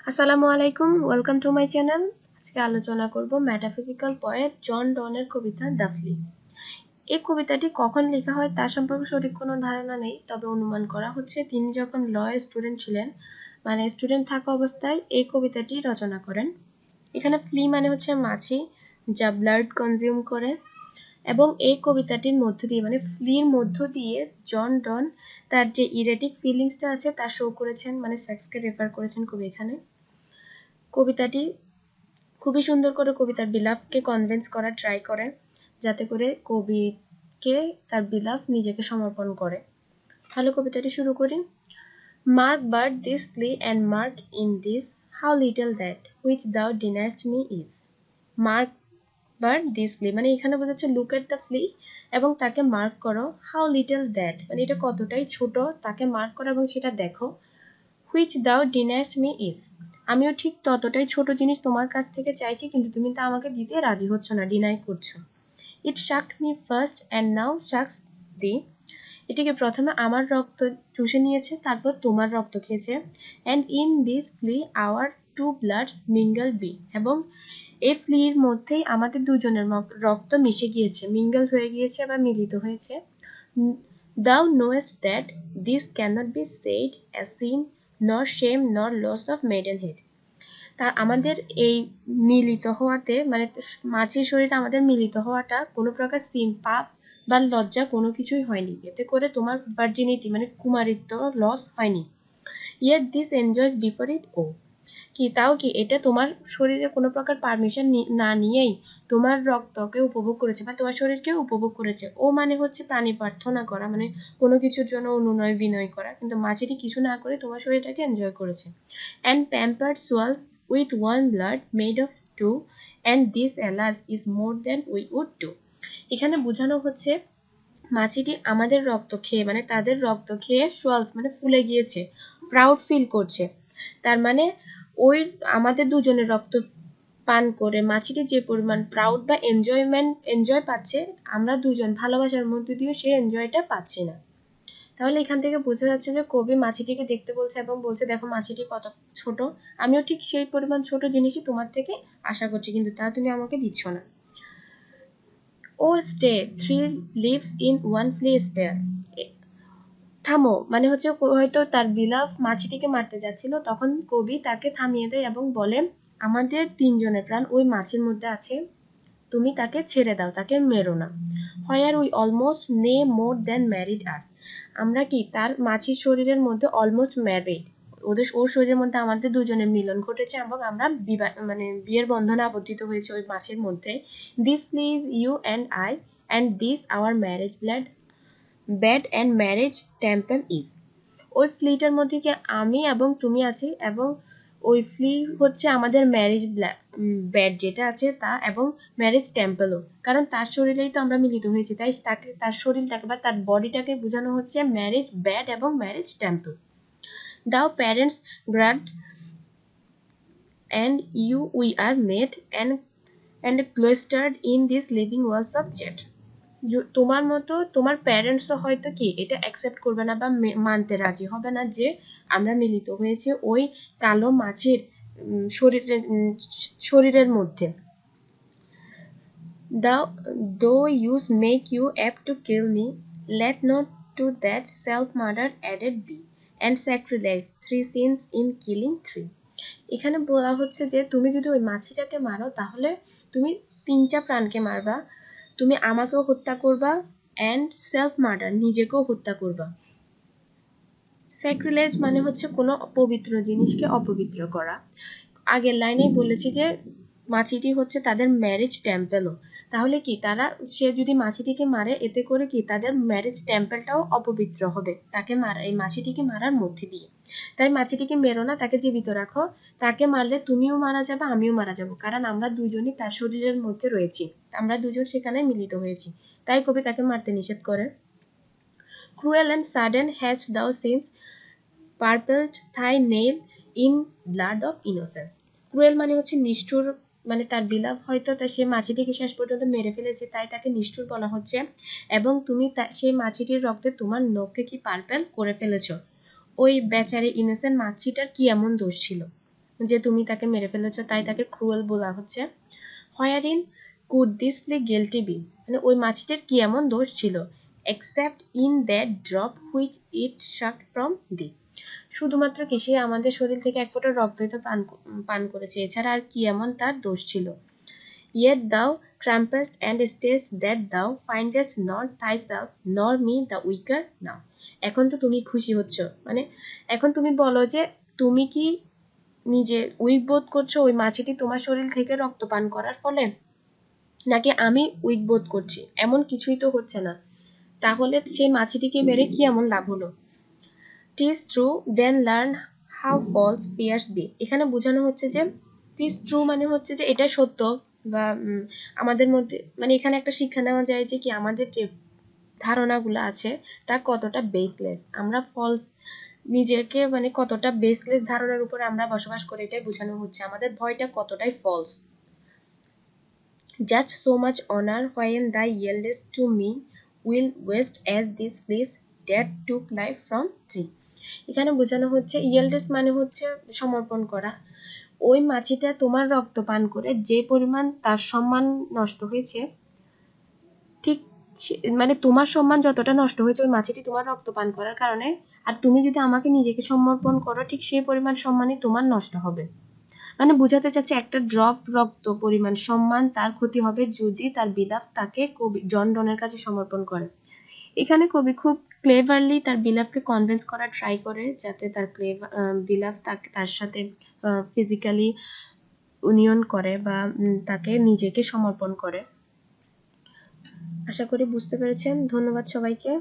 আসসালামু আলাইকুম, welcome to my channel. আজকে আলোচনা করব মেটাফিজিক্যাল পোয়েট জন ডনের কবিতা দ্য ফ্লি। এই কবিতাটি কখন লেখা হয় তার সম্পর্কে সঠিক কোনো ধারণা নেই, তবে অনুমান করা হচ্ছে তিনি যখন লয়ের স্টুডেন্ট ছিলেন, মানে স্টুডেন্ট থাকা অবস্থায় এই কবিতাটি রচনা করেন। এখানে ফ্লি মানে হচ্ছে মাছি, যা ব্লাড কনজিউম করে, এবং এই কবিতাটির মধ্য দিয়ে মানে ফ্লির মধ্য দিয়ে জন ডন তার যে ইরেটিক ফিলিংসটা আছে তা শো করেছেন, মানে সেক্সকে রেফার করেছেন কবি এখানে। কবিতাটি খুবই সুন্দর করে কবিতার বিলাভকে কনভিন্স করার ট্রাই করে, যাতে করে কবিকে তার বিলাভ নিজেকে সমর্পণ করে। তাহলে কবিতাটি শুরু করি। Mark but this flea and mark in this how little that which thou deniest me is. Mark but this flea মানে এখানে বোঝাচ্ছে লুক এট দ্য ফ্লি, এবং তাকে মার্ক করো। হাউ লিটল দ্যাট মানে এটা কতটাই ছোট, তাকে মার্ক করো এবং সেটা দেখো। Which thou deniest me is আমিও ঠিক ততটাই ছোট জিনিস তোমার কাছ থেকে চাইছি, কিন্তু তুমি তা আমাকে দিতে রাজি হচ্ছ না, ডিনাই করছো। ইট শাকড মি ফার্স্ট অ্যান্ড নাও শাকস দি এটিকে প্রথমে আমার রক্ত চুষে নিয়েছে, তারপর তোমার রক্ত খেয়েছে। And in this flea our two bloods mingle be এবং এই ফ্লির মধ্যেই আমাদের দুজনের রক্ত মিশে গিয়েছে, মিঙ্গল হয়ে গিয়েছে বা মিলিত হয়েছে। Thou knowest that this cannot be said as sin, nor shame, nor loss of maidenhead. তা আমাদের এই মিলিত হওয়াতে মানে মাছের শরীরে আমাদের মিলিত হওয়াটা কোনো প্রকার সিন, পাপ বা লজ্জা কোনো কিছুই হয়নি। এতে করে তোমার ভার্জিনিটি মানে কুমারিত্ব লস হয়নি। Yet this enjoys before it কি তাও কি এটা তোমার শরীরে কোনো প্রকার পারমিশন না নিয়েই তোমার রক্তকে উপভোগ করেছে বা তোমার শরীরকে উপভোগ করেছে। ও মানে হচ্ছে প্রাণী প্রার্থনা করা, মানে কোনো কিছুর জন্য অনুনয় বিনয় করা, কিন্তু মাছেটি কিছু না করে তোমার শরীরটাকে এনজয় করেছে। And pampered swells with one blood made of two, and this alas is more than we would do. এখানে বোঝানো হচ্ছে মাছিটি আমাদের রক্ত খেয়ে মানে তাদের রক্ত খেয়ে সোয়ালস মানে ফুলে গিয়েছে, প্রাউড ফিল করছে। তার মানে ওই আমাদের দুজনের রক্ত পান করে মাছিটি যে পরিমাণ প্রাউড বা এনজয় পাচ্ছে, আমরা দুজন ভালোবাসার মধ্যে দিয়ে সেই এনজয়টা পাচ্ছি না। তাহলে এখান থেকে বোঝা যাচ্ছে যে কবি মাছিটিকে দেখতে বলছে এবং বলছে দেখো মাছিটি কত ছোট, আমিও ঠিক সেই পরিমাণ ছোট জিনিসই তোমার থেকে আশা করছি, কিন্তু তা তুমি আমাকে দিচ্ছ না। Oh stay, three lives in one flea spare. থামো মানে হচ্ছে হয়তো তার বিলাভ মাছিটিকে মারতে যাচ্ছিল, তখন কবি তাকে থামিয়ে দেয় এবং বলে আমাদের তিনজনের প্রাণ ওই মাছির মধ্যে আছে, তুমি তাকে ছেড়ে দাও, তাকে মেরো না। হোয়ার উই অলমোস্ট নে মোর দ্যান ম্যারিড আর আমরা কি তার মাছির শরীরের মধ্যে অলমোস্ট ম্যারিড, ওর শরীরের মধ্যে আমাদের দুজনের মিলন ঘটেছে এবং আমরা মানে বিয়ের বন্ধনে আবদ্ধিত হয়েছে ওই মাছের মধ্যে। This flea's you and I and this our marriage bed and marriage temple is. ওই ফ্লিটার মধ্যে কি আমি এবং তুমি আছি, এবং ওই ফ্লি হচ্ছে আমাদের ম্যারেজ ব্যাড যেটা আছে তা, এবং ম্যারেজ টেম্পলও, কারণ তার শরীরেই তো আমরা মিলিত হয়েছি, তাই তাকে তার শরীরটাকে বা তার বডিটাকে বোঝানো হচ্ছে ম্যারেজ ব্যাড এবং ম্যারেজ টেম্পল। দাও parents grant and you we are made and cloistered in these living walls of jet. তোমার মতো তোমার প্যারেন্টসও হয়তো কি এটা অ্যাকসেপ্ট করবে না বা মানতে রাজি হবে না যে আমরা মিলিত হয়েছে ওই কালো মাছের শরীরের মধ্যে। Though use make you apt to kill me, let not to that self murder added be, and sacrilege, 3 sins in killing 3. এখানে বলা হচ্ছে যে তুমি যদি ওই মাছিটাকে মারো তাহলে তুমি 3টা প্রাণকে মারবা, তুমি আমাকেও হত্যা করবা, অ্যান্ড সেলফ মার্ডার নিজেকেও হত্যা করবা। স্যাক্রিলেজ মানে হচ্ছে কোনো পবিত্র জিনিসকে অপবিত্র করা। আগের লাইনেই বলেছি যে মাছিটি হচ্ছে তাদের ম্যারেজ টেম্পলও, তাহলে কি তারা সে যদি মাছিটিকে মারে এতে করে কি তাদের ম্যারেজ টেম্পলটাও অপবিত্র হবে তাকে মারা এই মাছিটিকে মারার মধ্যে দিয়ে। তাই মাছিটিকে মেরো না, তাকে জীবিত রাখো, তাকে মারলে তুমিও মারা যাবে আমিও মারা যাব, কারণ আমরা দুজনই তার শরীরের মধ্যে রয়েছি, আমরা দুজন সেখানে মিলিত হয়েছি, তাই কবি তাকে মারতে নিষেধ করে। Cruel and sudden hast thou since purpled thy nail in blood of innocence. Cruel মানে হচ্ছে নিষ্ঠুর, মানে তার বিলাভ হয়তো সে মাছিটিকে শেষ পর্যন্ত মেরে ফেলেছে তাই তাকে নিষ্ঠুর বলা হচ্ছে, এবং তুমি সেই মাছিটির রক্তে তোমার নখকে কি পার্পেল করে ফেলেছো। ওই বেচারে ইনোসেন্ট মাছিটার কি এমন দোষ ছিল যে তুমি তাকে মেরে ফেলেছো, তাই তাকে ক্রুয়েল বলা হচ্ছে। Wherein could this flea guilty be, মানে ওই মাছিটার কি এমন দোষ ছিল? Except in that drop which it sucked from thee, শুধুমাত্র কি সে আমাদের শরীর থেকে এক ফোঁটা রক্তই তো পান করেছে, এছাড়া আর কি এমন তার দোষ ছিল? Yet thou trampest and stayest that thou findest not thyself nor me the weaker now. এখন তো তুমি খুশি হচ্ছ, মানে এখন তুমি বলো যে তুমি কি নিজে উইক বোধ করছো ওই মাছিটি তোমার শরীর থেকে রক্ত পান করার ফলে, নাকি আমি উইক বোধ করছি? এমন কিছুই তো হচ্ছে না, তাহলে সেই মাছিটিকে মেরে কি এমন লাভ হলো? টিস true then learn how false fierce B, এখানে বোঝানো হচ্ছে যে টিস ট্রু মানে হচ্ছে যে এটা সত্য, বা আমাদের মধ্যে মানে এখানে একটা শিক্ষা নেওয়া যায় যে কি আমাদের যে ধারণাগুলো আছে তা কতটা বেসলেস, আমরা ফলস নিজেকে মানে কতটা বেসলেস ধারণার উপরে আমরা বসবাস করি, এটাই বোঝানো হচ্ছে আমাদের ভয়টা কতটাই false. Just so much honor when thy yieldest to me will waste as this fleece that took life from thee. এখানে বোঝানো হচ্ছে ইয়েল্ডেস মানে হচ্ছে সমর্পণ করা। ওই মাছিটা তোমার রক্ত পান করে যে পরিমাণ তার সম্মান নষ্ট হয়েছে, ঠিক মানে তোমার সম্মান যতটা নষ্ট হয়েছে ওই মাছিটি তোমার রক্ত পান করার কারণে, আর তুমি যদি আমাকে নিজেকে সমর্পণ করো ঠিক সেই পরিমাণ সম্মানই তোমার নষ্ট হবে। মানে বোঝাতে চাচ্ছে একটা ড্রপ রক্ত পরিমাণ সম্মান তার ক্ষতি হবে যদি তার বিলাভ তাকে কবি জন ডনের কাছে সমর্পণ করে। এখানে কবি খুব ক্লেভারলি তার বিলাভকে কনভিন্স করার ট্রাই করে যাতে তার বিলাভ তার সাথে ফিজিক্যালি ইউনিয়ন করে বা তাকে নিজেকে সমর্পণ করে। আশা করি বুঝতে পেরেছেন। ধন্যবাদ সবাইকে।